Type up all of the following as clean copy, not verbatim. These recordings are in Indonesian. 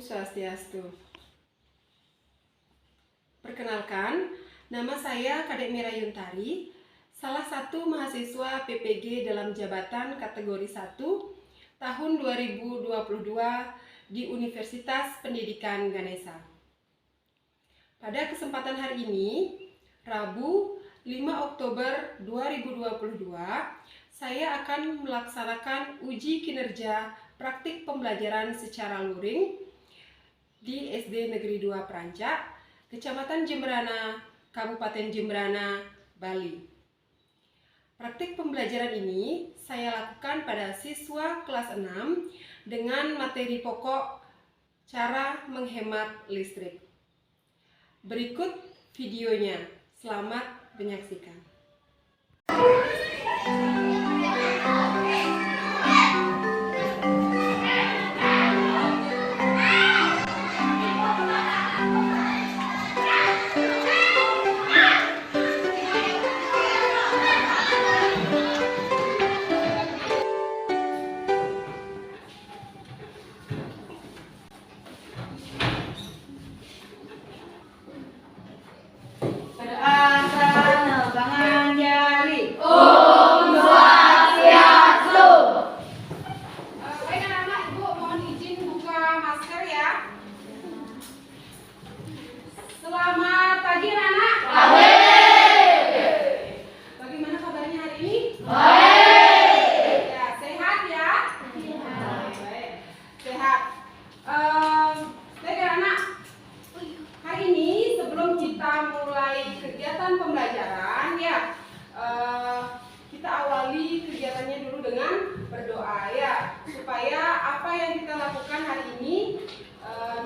Swastiastu. Perkenalkan, nama saya Kadek Mira Yuntari, salah satu mahasiswa PPG dalam jabatan kategori 1 tahun 2022 di Universitas Pendidikan Ganesha. Pada kesempatan hari ini, Rabu 5 Oktober 2022, saya akan melaksanakan uji kinerja praktik pembelajaran secara luring di SD Negeri 2 Prancak, Kecamatan Jembrana, Kabupaten Jembrana, Bali. Praktik pembelajaran ini saya lakukan pada siswa kelas 6 dengan materi pokok cara menghemat listrik. Berikut videonya. Selamat menyaksikan. Selamat pagi anak-anak. Bagaimana kabarnya hari ini? Baik. Ya, sehat ya? Baik. Sehat. Baik anak-anak. Hari ini sebelum kita mulai kegiatan pembelajaran ya, kita awali kegiatannya dulu dengan berdoa ya, supaya apa yang kita lakukan hari ini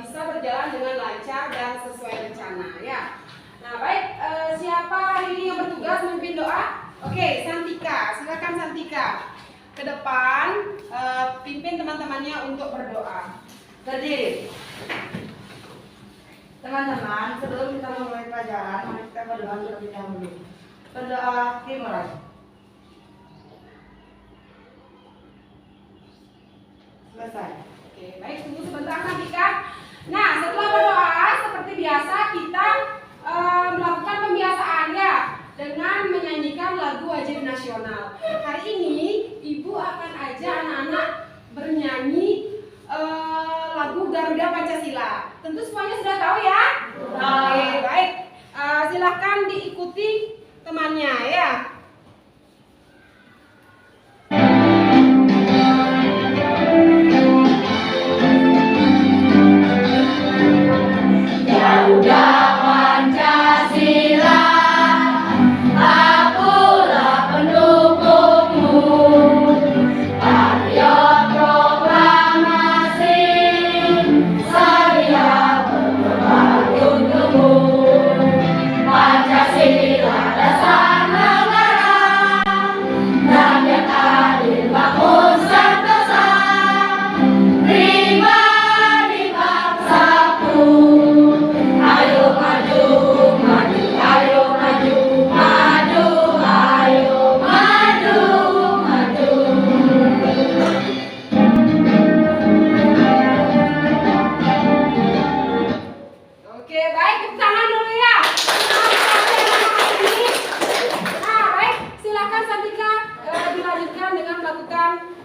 bisa berjalan dengan lancar dan sesuai rencana ya. Nah baik, siapa hari ini yang bertugas memimpin doa? Oke, Santika, silakan Santika ke depan, pimpin teman-temannya untuk berdoa. Berdiri. Teman-teman, sebelum kita memulai pelajaran, mari kita berdoa terlebih dahulu. Berdoa dimulai. Selesai. Oke, baik, tunggu sebentar Santika. Nah, setelah berdoa seperti biasa kita melakukan pembiasaan ya dengan menyanyikan lagu wajib nasional. Hari ini Ibu akan ajak anak-anak bernyanyi lagu Garuda Pancasila. Tentu semuanya sudah tahu ya? Oke, baik. Silakan diikuti temannya ya.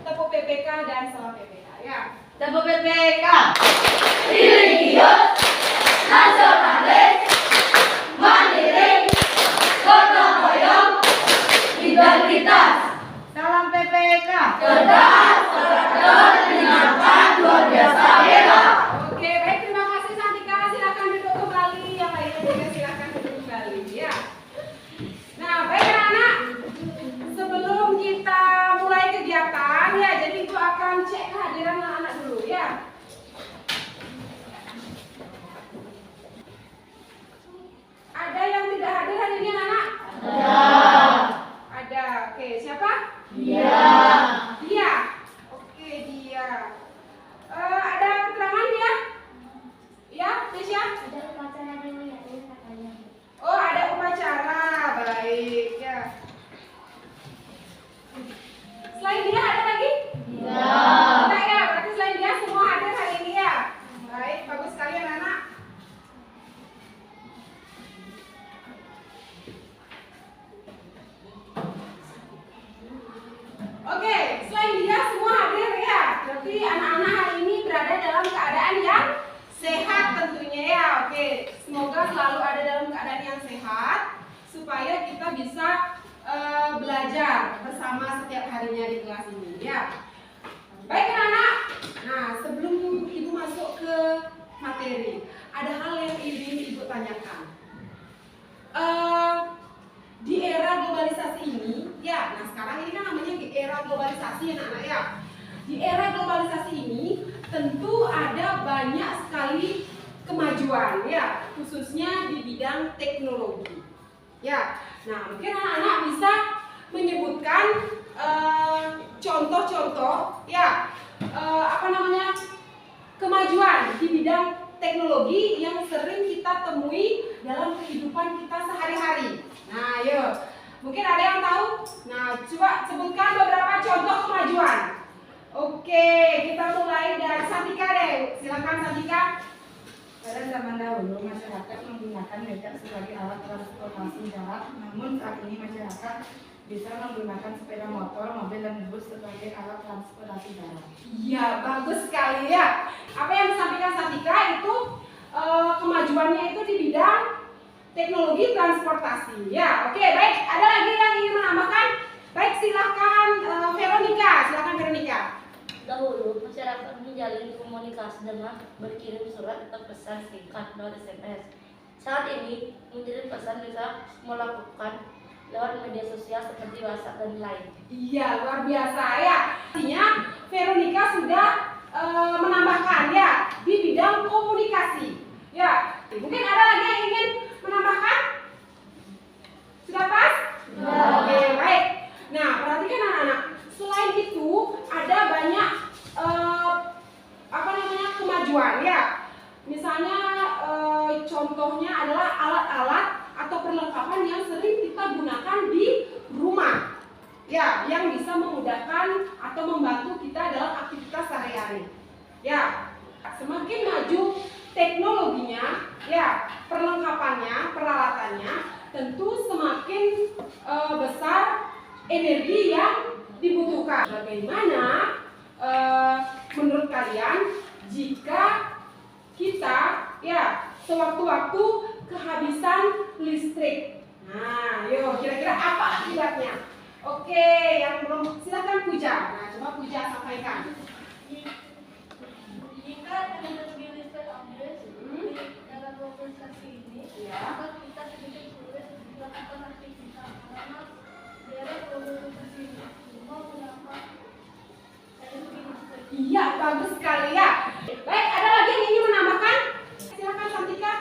Tepuk PPK dan salam PPK ya. Tepuk PPK. Religius, nasionalis, mandiri, gotong royong, integritas. Salam PPK. Cerdas, cerdas, menyenangkan, luar biasa hebat. Oke, baik, terima kasih Santika. Silakan duduk kembali. Yang lainnya juga silakan duduk kembali ya. Nah, baik anak-anak. Sebelum kita mulai kegiatan ya, jadi Ibu akan cek kehadiran anak-anak dulu ya. Ada yang tidak hadir hari ini anak-anak? Ada. Ada. Oke, siapa? Iya. Iya. Nanti anak-anak hari ini berada dalam keadaan yang sehat tentunya ya. Oke, semoga selalu ada dalam keadaan yang sehat supaya kita bisa belajar bersama setiap harinya di kelas ini ya. Baik anak-anak. Nah, sebelum Ibu masuk ke materi, ada hal yang ingin Ibu tanyakan. Di era globalisasi ini, ya, nah sekarang ini kan namanya di era globalisasi anak-anak ya. Di era globalisasi ini tentu ada banyak sekali kemajuan ya, khususnya di bidang teknologi. Ya, nah mungkin anak-anak bisa menyebutkan contoh-contoh ya, kemajuan di bidang teknologi yang sering kita temui dalam kehidupan kita sehari-hari. Nah, yuk, mungkin ada yang tahu? Nah, coba sebutkan beberapa contoh kemajuan. Oke, kita mulai dari Santika deh. Silakan Santika. Pada zaman dahulu masyarakat menggunakan becak sebagai alat transportasi darat, namun saat ini masyarakat bisa menggunakan sepeda motor, mobil, dan bus sebagai alat transportasi darat. Iya, bagus sekali ya. Apa yang disampaikan Santika itu kemajuannya itu di bidang teknologi transportasi. Ya, oke, baik. Ada lagi yang ingin menambahkan? Baik, silakan Veronica. Silakan Veronica. Dahulu, masyarakat menjalin komunikasi dengan berkirim surat atau pesan singkat lewat SMS. Saat ini, mengirim pesan bisa melakukan lewat media sosial seperti WhatsApp dan Line. Iya, luar biasa ya. Artinya Veronica sudah menambahkan ya di bidang komunikasi. Ya, mungkin ada lagi yang ingin menambahkan? Sudah pas? Ya. Oke, baik. Nah, perhatikan anak-anak. Selain itu ada banyak kemajuan ya. Misalnya contohnya adalah alat-alat atau perlengkapan yang sering kita gunakan di rumah. Ya, yang bisa memudahkan atau membantu kita dalam aktivitas sehari-hari. Ya, semakin maju teknologinya, ya, perlengkapannya, peralatannya, tentu semakin besar energi yang dibutuhkan. Bagaimana menurut kalian jika kita ya sewaktu-waktu kehabisan listrik? Nah, yuk kira-kira apa akibatnya? Oke, yang belum silakan Puja. Nah, coba Puja sampaikan. Jika energi listrik habis dalam globalisasi ini, maka kita sedikit sulit melakukan aktivitas karena daerah globalisasi ini semua menggunakan energi listrik. Iya, bagus sekali ya. Baik, ada lagi yang ingin menambahkan? Silakan Santika.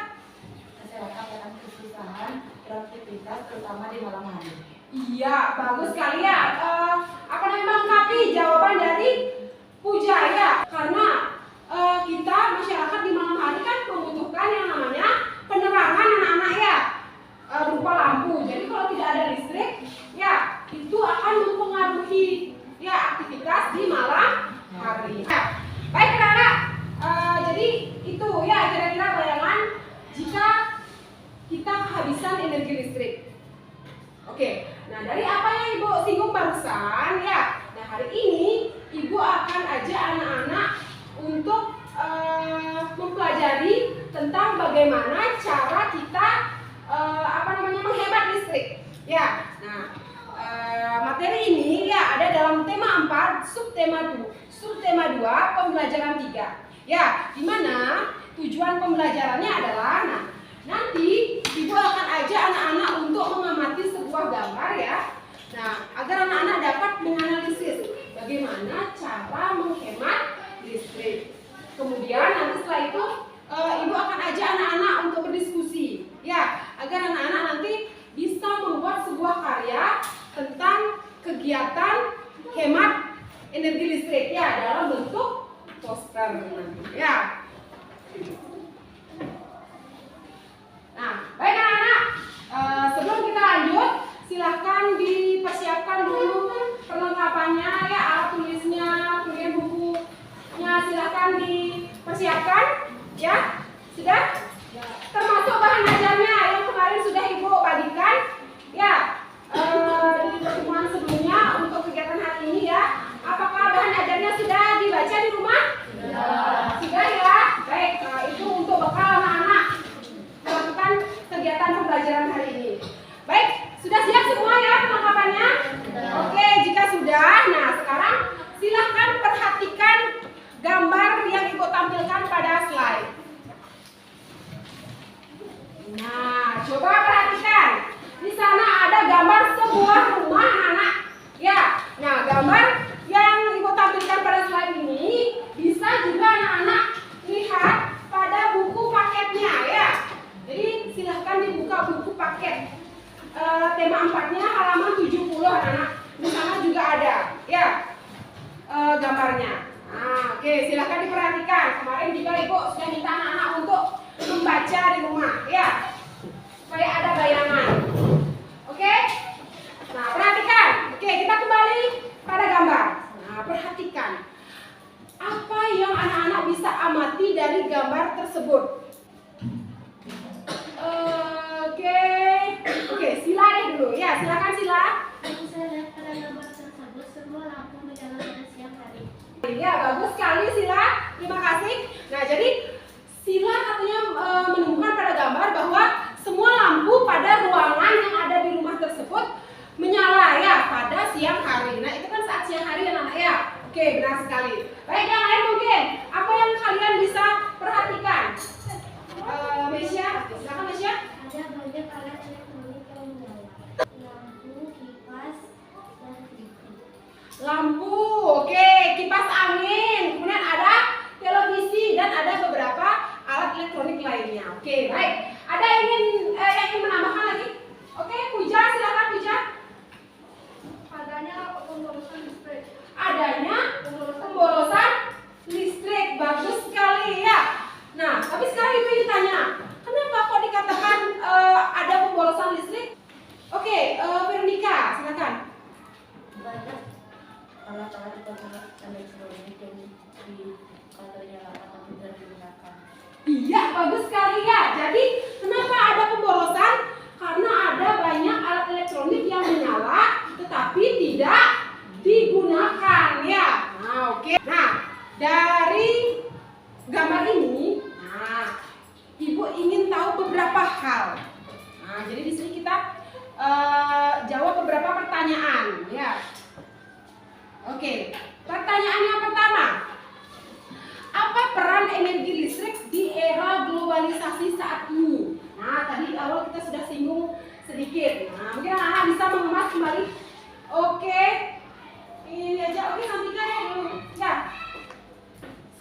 Masyarakat akan kesusahan beraktivitas terutama di malam hari. Iya, bagus sekali ya. Melengkapi jawaban dari Puja ya. Karena kita masyarakat di malam hari kan membutuhkan yang namanya penerangan anak-anak ya, berupa lampu. Jadi kalau tidak ada listrik, ya itu akan mempengaruhi ya aktivitas di malam hari. Ya. Baik anak-anak, jadi itu ya kira-kira bayangan jika kita kehabisan energi listrik. Oke, nah dari apa yang Ibu singgung barusan ya, nah hari ini Ibu akan ajak anak-anak untuk mempelajari tentang bagaimana cara kita menghemat listrik. Ya, nah materi ini ya ada dalam tema 4, subtema 2, pembelajaran 3. Ya, di mana tujuan pembelajarannya adalah nanti Ibu akan ajak anak-anak untuk mengamati sebuah gambar ya. Nah, agar anak-anak dapat menganalisis bagaimana cara menghemat listrik. Kemudian nanti setelah itu Ibu akan ajak anak-anak untuk berdiskusi ya, agar anak-anak nanti bisa membuat sebuah karya tentang kegiatan hemat energi listrik ya dalam bentuk poster nanti ya. Nah, baik anak-anak, sebelum kita lanjut, silahkan dipersiapkan dulu perlengkapannya ya, alat tulisnya, kemudian bukunya silahkan dipersiapkan ya. Sudah? Termasuk bahan ajarnya yang kemarin sudah Ibu bagikan ya di pertemuan sebelumnya untuk kegiatan hari ini ya. Apakah bahan ajarnya sudah dibaca di rumah? gambarnya. Nah, oke, silahkan diperhatikan. Kemarin juga Ibu sudah minta anak-anak untuk membaca di rumah, ya, supaya ada bayangan. Oke? Nah, perhatikan. Oke, kita kembali pada gambar. Nah, perhatikan. Apa yang anak-anak bisa amati dari gambar tersebut? Oke, Sila deh dulu. Ya, silakan Sila. Yang saya lihat pada gambar tersebut, semua lampu menyala pada siang hari. Ya, bagus sekali Sila. Terima kasih. Nah, jadi Sila katanya menemukan pada gambar bahwa semua lampu pada ruangan yang ada di rumah tersebut menyala ya pada siang hari. Nah, itu kan saat siang hari ya anak ya. Oke, benar sekali. Baik, yang lain mungkin apa yang kalian bisa perhatikan? Mesya, silakan Mesya. Ada banyak alat elektronik yang menyala. Lampu, kipas, dan TV. Lampu, oke, kipas angin, kemudian ada televisi dan ada beberapa alat elektronik lainnya. Oke, baik. Ada yang ingin menambahkan lagi? Oke, Puja, silakan Puja. Adanya pemborosan listrik. Adanya pemborosan listrik, bagus sekali ya. Nah, tapi sekarang Ibu ingin tanya, kenapa kok dikatakan ada pemborosan listrik? Oke, Veronica, silakan. Banyak alat-alat elektronik yang dinyalakan tapi tidak digunakan. Iya, bagus sekali ya. Jadi, kenapa ada pemborosan? Karena ada banyak alat elektronik yang menyala tetapi tidak digunakan ya. Nah, oke. Nah, dari gambar ini, nah, Ibu ingin tahu beberapa hal. Nah, jadi di sini kita jawab beberapa pertanyaan ya. Oke, pertanyaan yang pertama. Apa peran energi listrik di era globalisasi saat ini? Nah, tadi awal kita sudah singgung sedikit. Nah, mungkin anak-anak bisa mengemas kembali. Oke. Ini aja. Oke, sampaikan ya dulu. Ya.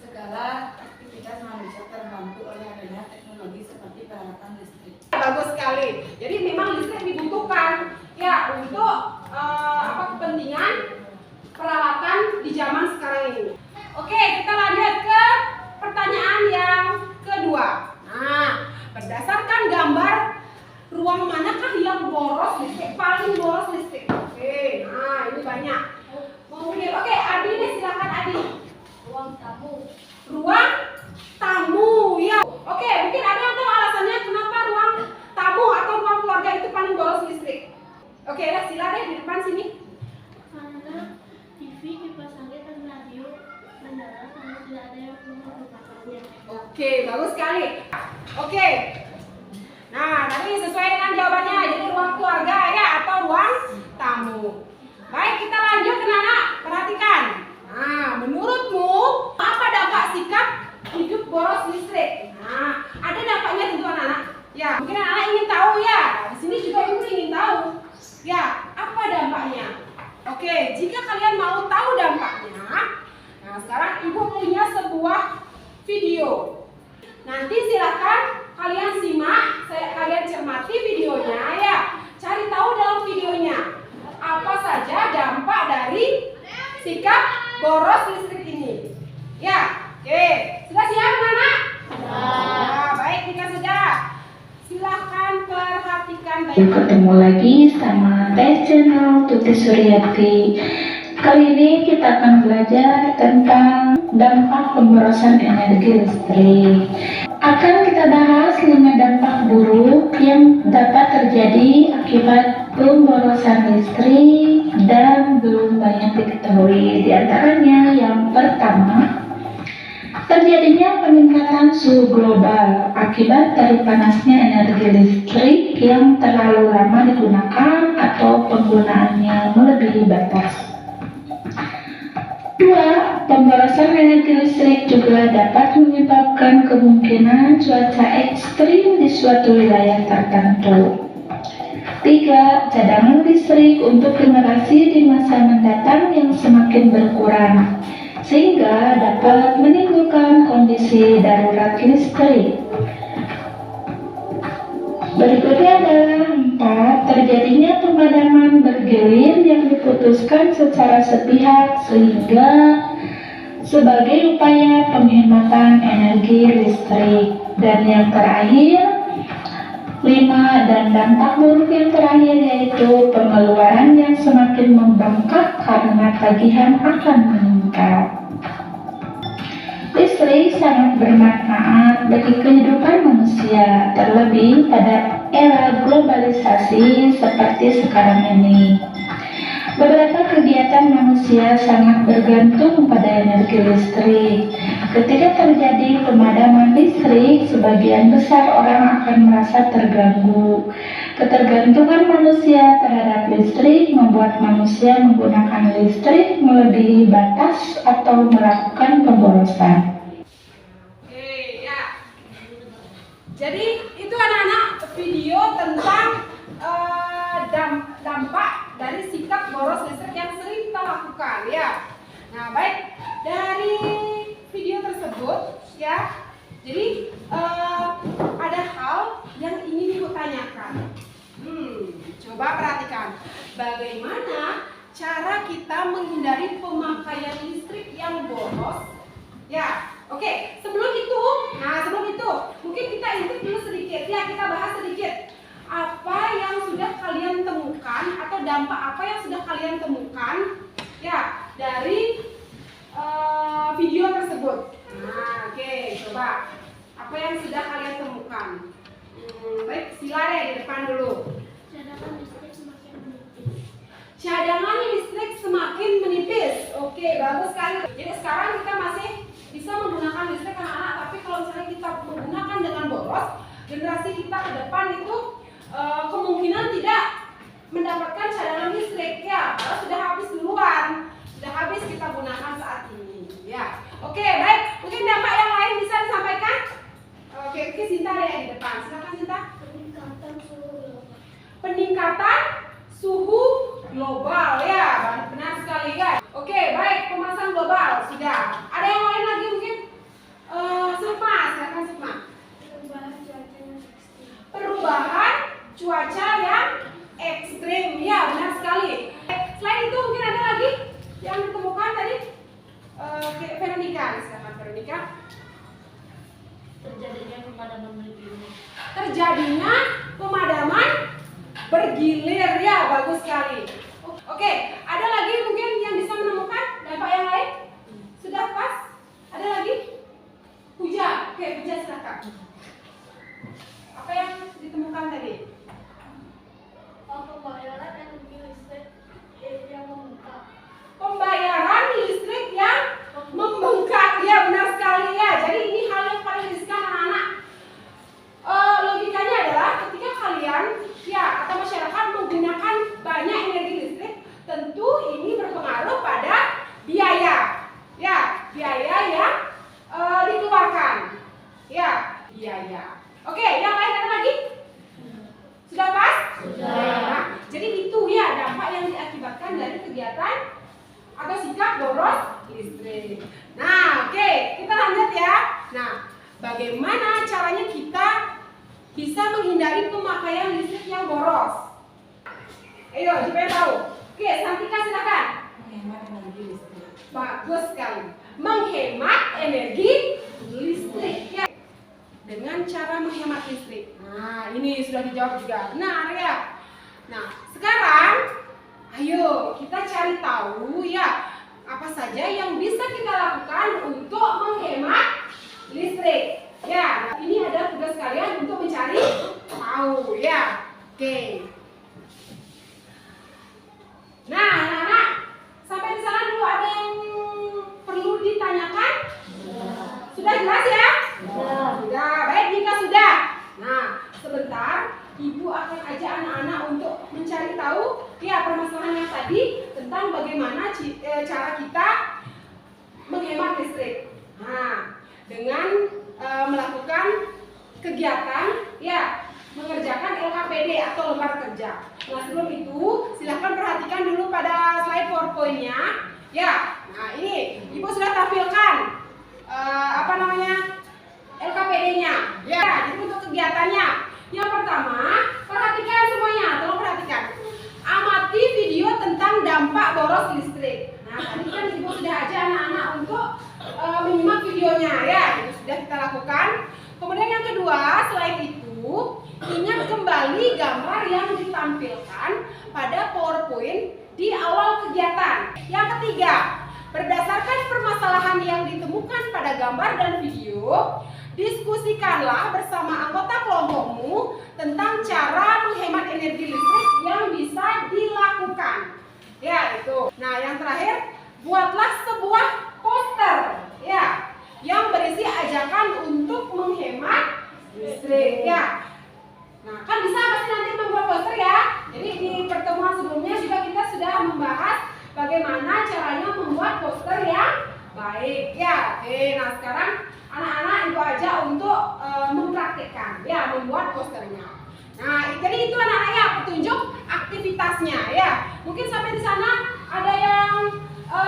Segala aktivitas manusia terbantu oleh adanya teknologi seperti peralatan listrik. Bagus sekali. Jadi memang listrik dibutuhkan ya untuk kepentingan peralatan di zaman sekarang ini. Oke, kita lanjut ke pertanyaan yang kedua. Nah, berdasarkan gambar, ruang manakah yang boros listrik, paling boros listrik? Oke, nah ini banyak. Mungkin, oke, Adi nih, silakan Adi. Ruang tamu. Ruang tamu, ya. Oke, mungkin ada yang tahu alasannya kenapa ruang tamu atau ruang keluarga itu paling boros listrik? Oke, sila deh di depan sini. Karena TV, kipas angin, dan radio menyala karena tidak ada yang menggunakannya. Oke, bagus sekali. Oke. Nah, tadi sesuai dengan jawabannya, jadi ruang keluarga ya atau ruang tamu. Baik, kita lanjut ke anak. Perhatikan. Nah, menurutmu apa dampak sikap hidup boros listrik? Nah, ada dampaknya tentu anak-anak. Ya, mungkin anak ingin tahu ya. Di sini juga Ibu ingin tahu. Ya, apa dampaknya? Oke, jika kalian mau tahu dampaknya, nah sekarang Ibu punya sebuah video. Nanti silakan kalian simak, kalian cermati videonya ya. Cari tahu dalam videonya apa saja dampak dari sikap boros listrik ini. Ya, oke. Sudah siap anak? Nah, baik jika sudah. Silahkan perhatikan baik. Ketemu lagi sama channel Tuti Suryati. Kali ini kita akan belajar tentang dampak pemborosan energi listrik. Akan kita bahas 5 dampak buruk yang dapat terjadi akibat pemborosan listrik dan belum banyak diketahui. Di antaranya yang pertama, terjadinya peningkatan suhu global akibat dari panasnya energi listrik yang terlalu lama digunakan atau penggunaannya melebihi batas. 2. Pemborosan energi listrik juga dapat menyebabkan kemungkinan cuaca ekstrim di suatu wilayah tertentu. 3. Cadangan listrik untuk generasi di masa mendatang yang semakin berkurang, sehingga dapat menimbulkan kondisi darurat listrik. Berikutnya adalah keempat, terjadinya pemadaman bergilir yang diputuskan secara sepihak sehingga sebagai upaya penghematan energi listrik. Dan yang terakhir, 5. Dan dampak buruk yang terakhir yaitu pengeluaran yang semakin membengkak karena tagihan akan meningkat. Listrik sangat bermanfaat bagi kehidupan manusia, terlebih pada era globalisasi seperti sekarang ini. Beberapa kegiatan manusia sangat bergantung pada energi listrik. Ketika terjadi pemadaman listrik, sebagian besar orang akan merasa terganggu. Ketergantungan manusia terhadap listrik membuat manusia menggunakan listrik melebihi batas atau melakukan pemborosan. Oke, ya. Jadi itu anak-anak video tentang dampak dari sikap boros listrik yang sering kita lakukan, ya. Nah, baik, dari video tersebut, ya. Jadi ada hal yang ingin ibu tanyakan. Coba perhatikan, bagaimana cara kita menghindari pemakaian listrik yang boros? Ya, oke. Sebelum itu, mungkin kita intip dulu sedikit, ya. Kita bahas sedikit. Apa yang sudah kalian temukan atau dampak apa yang sudah kalian temukan ya dari video tersebut. Nah, oke, coba apa yang sudah kalian temukan. Baik, sila deh di depan dulu. Cadangan listrik semakin menipis. Cadangan listrik semakin menipis. Oke, bagus sekali. Jadi sekarang kita masih bisa menggunakan listrik anak-anak, tapi kalau misalnya kita menggunakan dengan boros, generasi kita ke depan itu kemungkinan tidak mendapatkan cadangan listrik, ya, karena sudah habis duluan, sudah habis kita gunakan saat ini, ya. Oke, baik, mungkin dampak yang lain bisa disampaikan. Oke, Sinta deh yang di depan, silakan Sinta. Peningkatan suhu global, ya, benar sekali, guys. Oke, baik, pemanasan global sudah. Ada yang lain lagi mungkin? Sukma, silakan Sukma. Perubahan cuaca yang ekstrim, ya, benar sekali. Selain itu mungkin ada lagi yang ditemukan tadi. Veronica, silakan Veronica. Terjadinya pemadaman bergilir. Terjadinya pemadaman bergilir, ya, bagus sekali. Oke, ada lagi mungkin yang bisa menemukan dampak yang lain? Sudah pas? Ada lagi? Puja, oke, Puja silakan. Apa yang ditemukan tadi? Pembayaran energi listrik yang membengkak. Pembayaran listrik yang membengkak, ya, benar sekali, ya. Jadi ini hal yang paling riskan anak-anak. Logikanya adalah ketika kalian, ya, atau masyarakat menggunakan banyak energi listrik, tentu ini berpengaruh pada biaya, ya, biaya yang dikeluarkan, ya, biaya. Oke, yang lain ada lagi? Sudah pas? Sudah. Nah, jadi itu, ya, dampak yang diakibatkan dari kegiatan atau sikap boros listrik. Nah, oke, kita lanjut, ya. Nah, bagaimana caranya kita bisa menghindari pemakaian listrik yang boros? Ayo, supaya tahu. Oke, Santika silakan. Menghemat energi listrik. Bagus sekali. Menghemat energi listrik, ya. Dengan cara menghemat listrik. Nah, ini sudah dijawab juga. Benar, ya. Nah, sekarang ayo kita cari tahu, ya, apa saja yang bisa kita lakukan untuk menghemat listrik. Ya, nah, ini adalah tugas kalian untuk mencari tahu, ya. Oke. Nah, anak-anak, sampai di sana dulu ada yang perlu ditanyakan? Sudah jelas, ya? Sudah. Baik, jika sudah. Nah, sebentar Ibu akan ajak anak-anak untuk mencari tahu, ya, permasalahan yang tadi tentang bagaimana cara kita menghemat listrik. Nah, dengan melakukan kegiatan, ya, mengerjakan LKPD atau lembar kerja. Nah, sebelum itu silahkan perhatikan dulu pada slide PowerPoint-nya, ya. Nah, ini Ibu sudah tampilkan LKPD-nya, ya. Jadi untuk kegiatannya, yang pertama perhatikan semuanya, dilakukan. Kemudian yang kedua, selain itu, ingat kembali gambar yang ditampilkan pada PowerPoint di awal kegiatan. Yang ketiga, berdasarkan permasalahan yang ditemukan pada gambar dan video, diskusikanlah bersama anggota kelompokmu tentang cara menghemat energi listrik yang bisa dilakukan. Ya, itu. Nah, yang terakhir, buatlah sebuah poster ya yang berisi ajakan untuk menghemat listrik ya. Nah, kan bisa pasti nanti membuat poster ya. Jadi di pertemuan sebelumnya juga kita sudah membahas bagaimana caranya membuat poster yang baik ya. Oke, nah sekarang anak-anak ibu aja untuk mempraktikkan ya membuat posternya. Nah, jadi itu anak-anak ya petunjuk aktivitasnya ya. Mungkin sampai di sana ada yang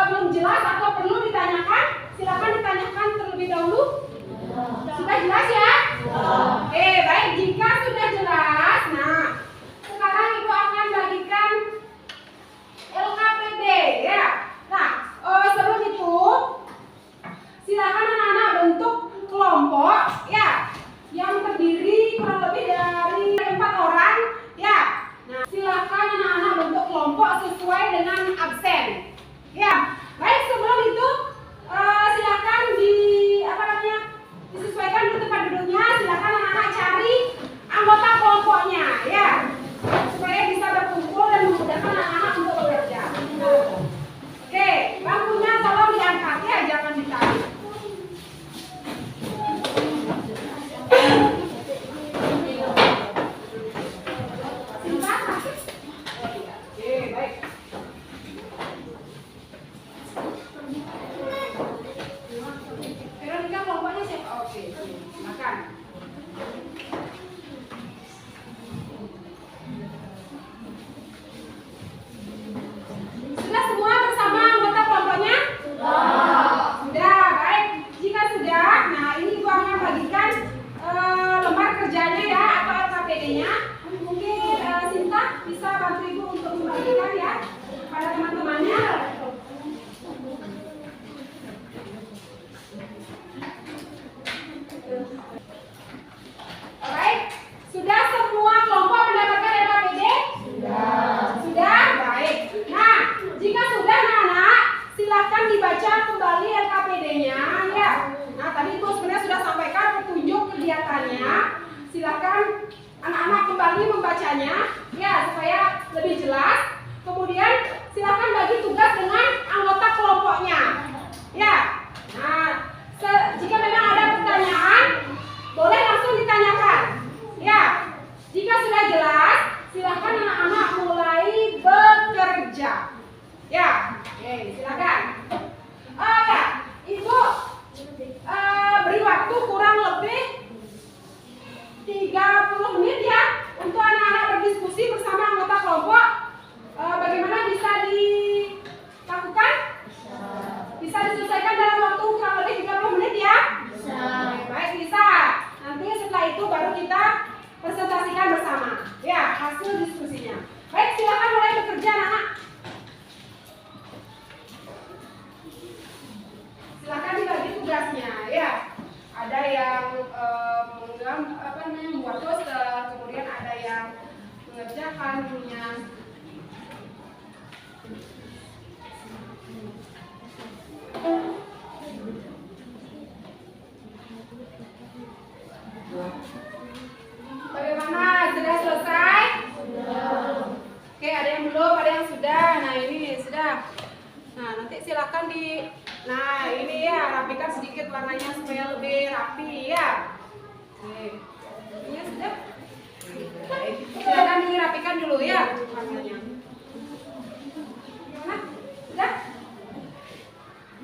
belum jelas atau perlu ditanyakan, silakan ditanyakan terlebih dahulu. Sudah jelas ya? Oke, baik, jika sudah jelas, nah sekarang ibu akan bagikan LKPD ya. Nah, sebelum itu silakan anak-anak bentuk kelompok ya yang terdiri kurang lebih dari 4 orang ya. Nah, silakan anak-anak bentuk kelompok sesuai dengan absen. Ya, baik, sebelum itu silakan disesuaikan dulu tempat duduknya. Silakan anak-anak cari anggota kelompoknya ya, supaya bisa berkumpul dan memudahkan anak-anak untuk bekerja. Oke, bangkunya tolong diangkat ya, jangan ditarik. Oke, baik. Veronica kelompoknya siapa? Oke, silakan. Sudah semua bersama anggota kelompoknya? Sudah, baik. Jika sudah, nah ini ibu akan bagikan lembar kerjanya ya atau LKPD-nya. Mungkin Sinta bisa bantu ibu untuk membagikan ya pada teman-temannya. Alright, sudah semua kelompok mendapatkan LKPD? Sudah, baik. Nah, jika sudah anak-anak, silakan dibaca kembali LKPD-nya ya. Nah, tadi ibu sebenarnya sudah sampaikan petunjuk kegiatannya. Silakan anak-anak kembali membacanya ya supaya lebih jelas. Kemudian silakan bagi tugas dengan anggota kelompoknya. Ya. Nah, jika memang ada pertanyaan, boleh langsung ditanyakan. Ya. Jika sudah jelas, silakan anak-anak mulai bekerja. Ya. Oke, silakan. Ya, Ibu beri waktu kurang lebih 30 menit ya untuk anak-anak berdiskusi bersama anggota kelompok. Bagaimana bisa dilakukan? Bisa diselesaikan dalam waktu kurang lebih 30 menit ya? Bisa. Baik, bisa. Nanti setelah itu baru kita presentasikan bersama. Ya, hasil diskusinya. Baik, silakan mulai bekerja anak-anak. Silakan dibagi tugasnya ya. Ada yang membuat poster, kemudian ada yang mengerjakan dulunya. Bagaimana? Sudah selesai? Sudah. Oke, ada yang belum, ada yang sudah. Nah, ini sudah. Nah, nanti silakan nah ini ya, rapikan sedikit warnanya supaya lebih rapi ya. Oke. Ini sudah. Silakan dirapikan dulu ya warnanya. Gimana? Sudah?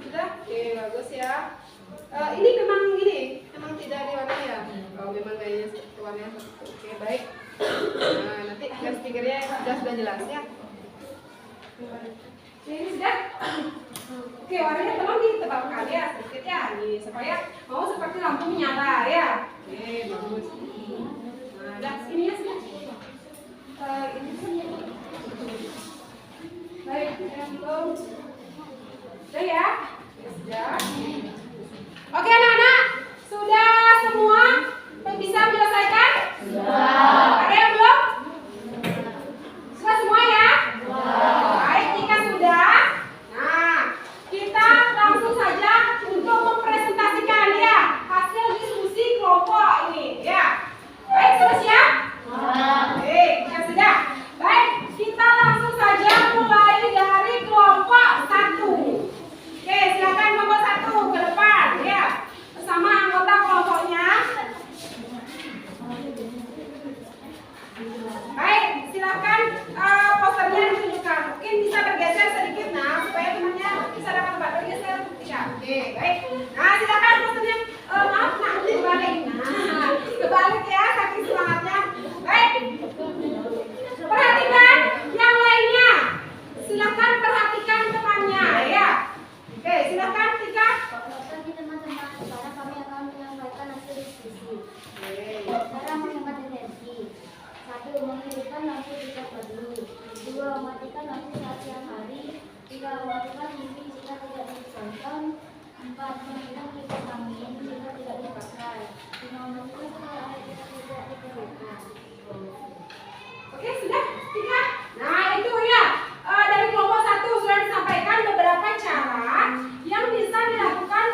Sudah? Oke, bagus ya. Ini memang tidak diwarnai ya. Oh, memang kayaknya warnanya. Oke, baik. Nah, nanti garis pinggirnya sudah jelas ya. Ini sudah. Oke, warnanya tolong ditebalkan ya sedikit ya, nih, supaya mau seperti lampu menyala ya. Oke, bagus. Nah, dah ininya sudah. Ini sudah. Baik, yang belum. Sudah ya? Sudah. Oke anak-anak, sudah Nah, silakan posternya. Maaf, nanti kebalik. Nah, kebalik ya, saking semangatnya. Baik. Perhatikan yang lainnya. Silakan perhatikan temannya ya. Oke, silakan Tika. Pagi teman-teman, sekarang kami akan menyampaikan hasil diskusi. Cara menghemat energi. 1. Menghidupkan lampu jika perlu. 2. Matikan lampu saat siang hari. 3. Matikan TV jika tidak ditonton. 4. Menghilang kipas angin jika tidak dipakai. 5. Matikan supaya air jika tidak diperlukan. Oke, sudah Tika. Nah, itu ya. Dari kelompok 1 sudah disampaikan beberapa cara yang bisa dilakukan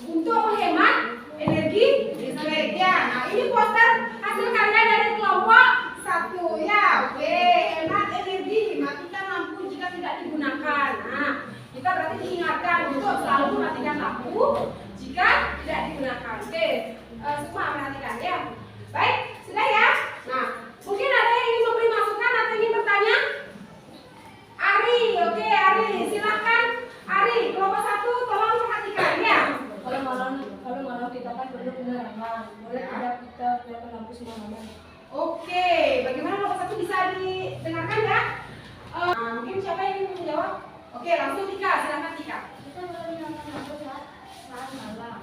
untuk menghemat energi listrik ya. Nah, ini poster hasil karya dari kelompok 1 ya. Oke, hemat energi, matikan lampu jika tidak digunakan. Nah, kita berarti diingatkan untuk selalu mematikan lampu jika tidak digunakan. Oke, semua perhatikan ya. Baik, sudah ya. Nah, mungkin ada yang ingin memberi masukan atau ingin bertanya? Ari, oke Ari, silakan Ari, kelompok 1 tolong perhatikan ya. Kalau malam kita kan perlu penerangan, boleh tidak kita kelihatan lampu semalaman. Oke, bagaimana kelompok 1 bisa didengarkan ya? Mungkin siapa yang ingin menjawab? Oke, langsung Tika, silakan Tika. Kita boleh menyalakan lampu saat malam.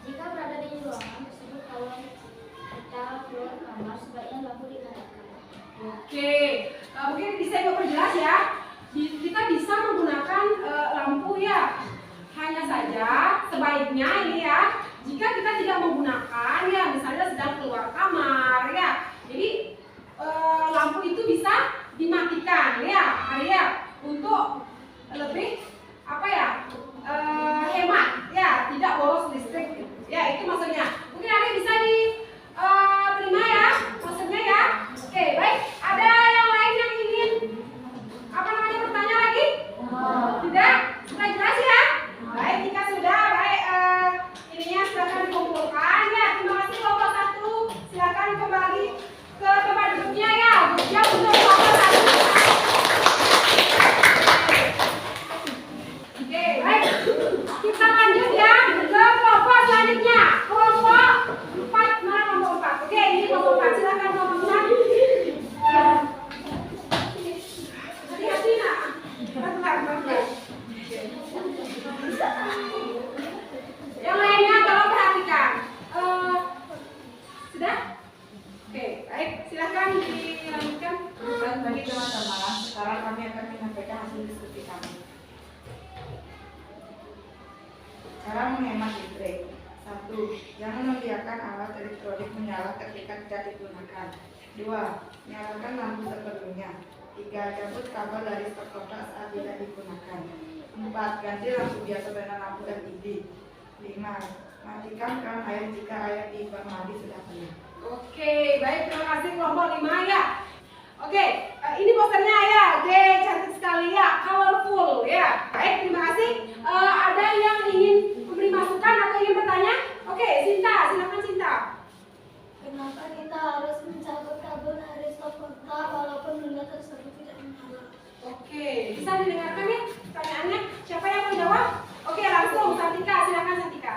Jika berada di ruangan tersebut, kalau kita keluar kamar, sebaiknya lampu dimatikan. Oke, mungkin bisa diperjelas ya. Kita bisa menggunakan lampu ya. Hanya saja sebaiknya ini ya, jika kita tidak menggunakan ya, misalnya sedang keluar kamar ya. Jadi lampu itu bisa dimatikan ya, Arya, untuk lebih apa ya? Hemat ya, tidak boros listrik. Ya, itu maksudnya. Mungkin Arya bisa diterima ya, maksudnya ya. Oke, baik. Ada yang lain yang ingin bertanya lagi? Tidak? Sudah jelas ya? Baik, jika sudah, baik ininya silakan dikumpulkan ya. Terima kasih kelompok 1. Silakan kembali ke tempat duduknya ya. Siap untuk kelompok 1. Oke, baik. Kita lanjut ya ke kelompok selanjutnya. Kelompok 4. Mana kelompok 4? Oke, ini kelompok 4. Silakan kelompok 4. Hati-hati nak. Bentar. Yang lainnya tolong perhatikan. Sudah? Oke, baik. Silakan dilanjutkan. Bagi teman-teman, sekarang kami akan menyampaikan hasil diskusi kami. Cara menghemat listrik. 1. Jangan membiarkan alat elektronik menyala ketika tidak digunakan. 2. Nyalakan lampu seperlunya. 3. Cabut kabel dari stop kontak saat tidak digunakan. 4. Ganti lampu biasa dengan lampu LED. 5. Matikan keran air jika air di kamar mandi sudah penuh. Oke, baik. Terima kasih kelompok 5 ya. Oke, ini posternya ya. Oke, cantik sekali ya. Colorful ya. Baik, terima kasih. Ada yang ingin memberi masukan atau ingin bertanya? Oke, Sinta, silakan Sinta. Kenapa kita harus mencabut kabel dari stop kontak walaupun benda tersebut tidak menyala? Oke, bisa didengarkan ya pertanyaannya? Siapa yang mau jawab? Oke, langsung Santika, silakan Santika.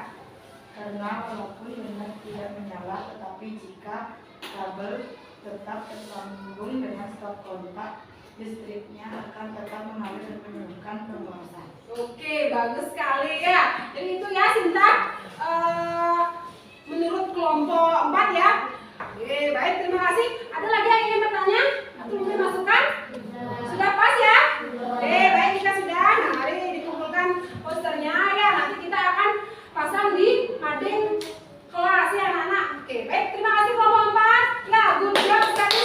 Karena walaupun benda tidak menyala, tetapi jika kabel tetap tersambung dengan stop kontak, listriknya akan tetap mengalir dan menyebabkan pemborosan. Oke, bagus sekali ya. Jadi itu ya Sinta, menurut kelompok 4 ya. Oke, baik, terima kasih. Ada lagi yang ingin bertanya atau ingin masukan? Sudah pas ya? Oke, baik, kita sudah. Nah, mari dikumpulkan posternya ya. Nanti kita akan pasang di mading kelas ya anak-anak. Oke, baik, terima kasih kelompok 4. Ya, good job sekali.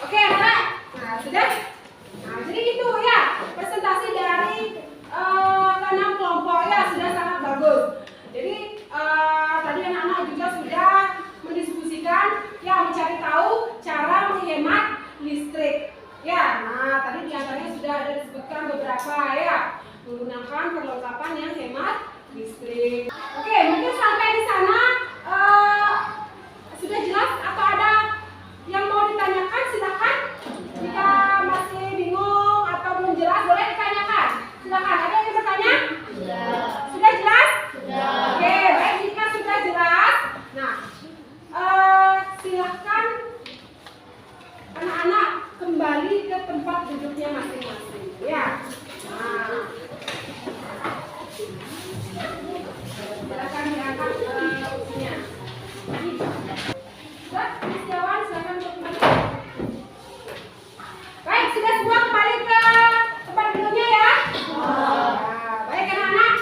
Oke, anak. Nah, sudah. Nah, jadi gitu ya. Presentasi dari ke-6 kelompok ya sudah sangat bagus. Jadi tadi anak-anak juga sudah mendiskusikan ya, mencari tahu cara menghemat listrik. Ya, nah tadi diantaranya sudah ada disebutkan beberapa ya, menggunakan perlengkapan yang hemat listrik. Oke, mungkin sampai di sana sudah jelas atau ada yang mau ditanyakan? Silakan. Jika masih kembali ke tempat duduknya masing-masing. Ya. Nah, silakan diangkat kursinya. Sudah, Setiawan, silakan untuk kembali. Baik, sudah semua kembali ke tempat duduknya ya. Nah, baik anak-anak.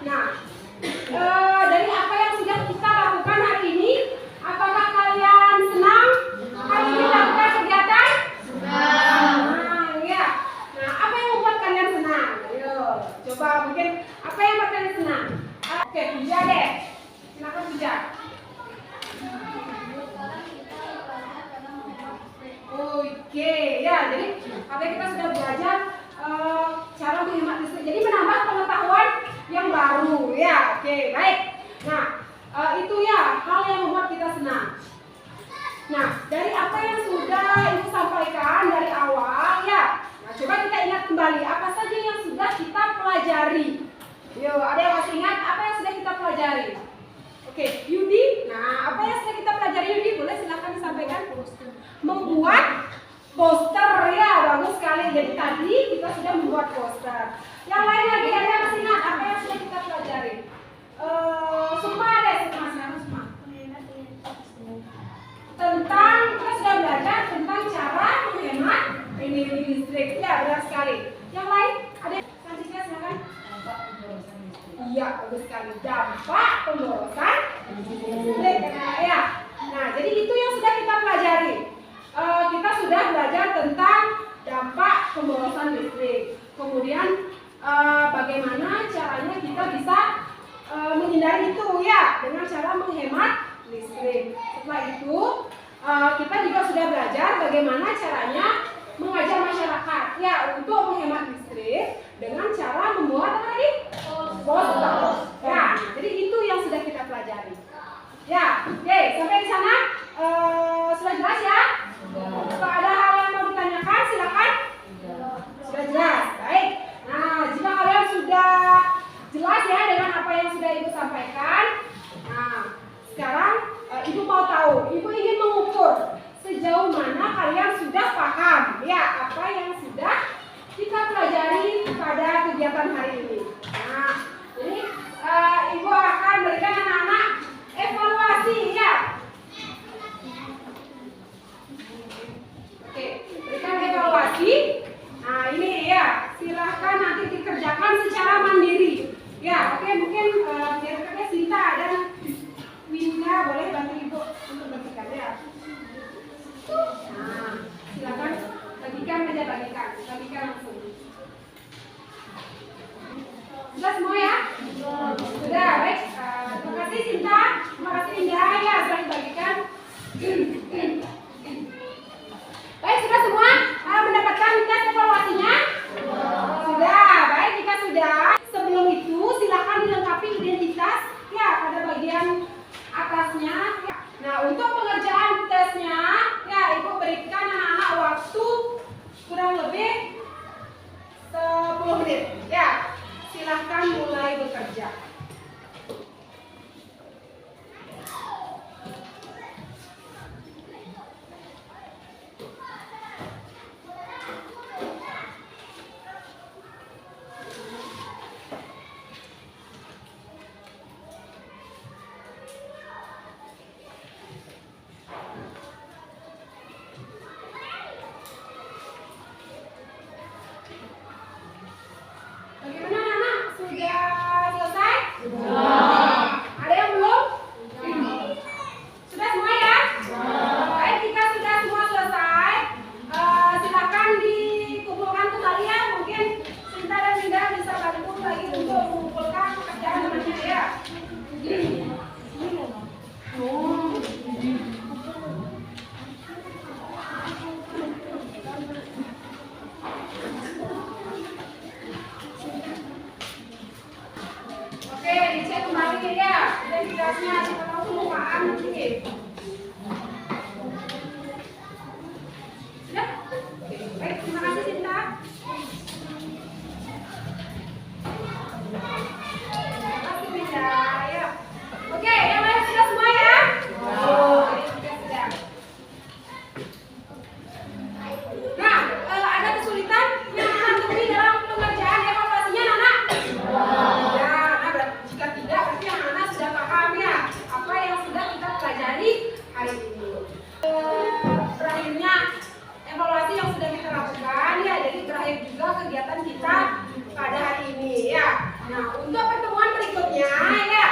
Nah, dari apa yang sudah kita lakukan hari ini, apakah kalian senang hari ini melakukan kegiatan? Senang, ya. Nah, apa yang membuat kalian senang? Ayo, coba mungkin apa yang membuat kalian senang? Oke, Puja deh. Silakan Puja. Oke, ya. Jadi apa kita sudah belajar cara menghemat listrik. Jadi menambah pengetahuan yang baru, ya. Oke, baik. Nah, itu ya hal yang membuat kita senang. Nah, dari apa yang sudah Ibu sampaikan dari awal, ya. Nah, coba kita ingat kembali apa saja yang sudah kita pelajari. Yo, ada yang masih ingat apa yang sudah kita pelajari? Oke, Yudi. Nah, apa yang sudah kita pelajari Yudi? Boleh silakan disampaikan. Membuat poster, ya, bagus sekali. Jadi tadi kita sudah membuat poster. Yang lain lagi ada yang masih ingat apa yang sudah kita pelajari? Sukma ada, Sukma. Tentang kita sudah belajar tentang cara menghemat energi listrik. Ya, benar sekali. Yang lain ada? Selanjutnya silakan. Iya, bagus sekali. Dampak pemborosan listrik. Ya. Nah, jadi itu yang sudah kita pelajari. Kita sudah belajar tentang dampak pemborosan listrik. Kemudian bagaimana caranya kita bisa menghindari itu, ya, dengan cara menghemat listrik. Setelah itu kita juga sudah belajar bagaimana caranya mengajak masyarakat, ya, untuk menghemat listrik dengan cara membuat apa tadi? Poster. Ya, jadi itu yang sudah kita pelajari. Ya, oke, sampai di sana sudah jelas ya? Kalau ada hal yang mau ditanyakan silakan. Sudah jelas, baik. Nah, jika kalian sudah jelas ya dengan apa yang sudah Ibu sampaikan, nah sekarang Ibu mau tahu, Ibu ingin mengukur sejauh mana kalian sudah paham ya apa yang sudah kita pelajari pada kegiatan hari ini. Nah, jadi Ibu akan berikan anak-anak evaluasi, ya. Oke, berikan evaluasi. Nah, ini ya, silahkan nanti dikerjakan secara mandiri. Ya, oke, mungkin biar Sinta dan Winda boleh bantu Ibu untuk bagikan ya. Nah, silakan bagikan aja, bagikan langsung. Sudah semua ya? Sudah, baik. Terima kasih Sinta, terima kasih Indah ya sudah dibagikan. Baik, sudah semua mendapatkan tes evaluasinya? Sudah, baik. Jika sudah, sebelum itu silakan dilengkapi identitas ya pada bagian atasnya. Nah, untuk pengerjaan tesnya, ya Ibu berikan anak-anak waktu kurang lebih 10 menit. Ya, silahkan mulai bekerja. Bagaimana anak-anak? Sudah selesai? Sudah. Ada yang belum? Sudah semua ya? Baik, jika sudah semua selesai, silakan dikumpulkan kembali ya. Mungkin Sinta dan Linda bisa bantu lagi untuk mengumpulkan pekerjaan temannya ya. Oke, dicek kembali ya identitasnya, siapa tahu kelupaan nanti. Sudah? Oke, baik, terima kasih Sinta. Terima kasih Linda. Ya. Oke, yang lain sudah semua ya? Sudah. Nah, kegiatan kita pada hari ini ya. Nah, untuk pertemuan berikutnya ya.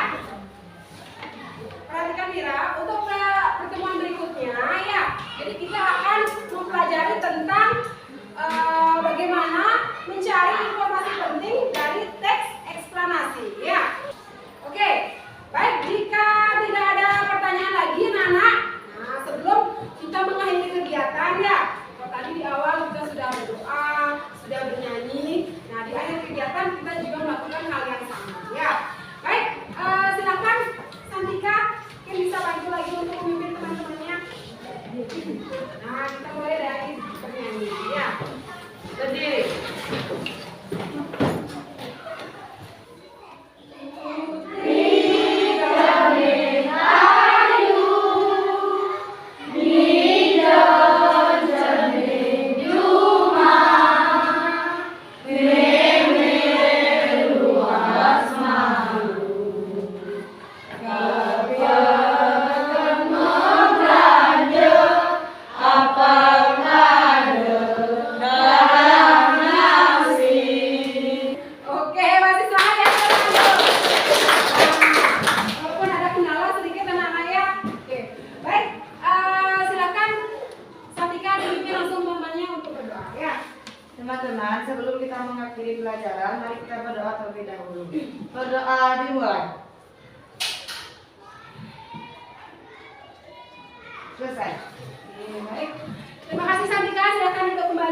Perhatikan Mira, untuk pertemuan berikutnya ya. Jadi kita akan mempelajari tentang bagaimana mencari informasi penting dari teks eksplanasi ya. Oke. Baik, jika tidak ada pertanyaan lagi anak-anak, nah sebelum kita mengakhiri kegiatan ya, kalau tadi di awal kita sudah berdoa, sudah bernyanyi, nah di akhir kegiatan kita juga melakukan hal yang sama ya. Baik, silakan Santika yang bisa bantu lagi untuk memimpin teman-temannya. Nah kita mulai dari bernyanyi ya. Berdiri. Teman-teman, sebelum kita mengakhiri pelajaran, mari kita berdoa terlebih dahulu. Berdoa dimulai. Selesai. Baik. Terima kasih Santika, silakan duduk kembali.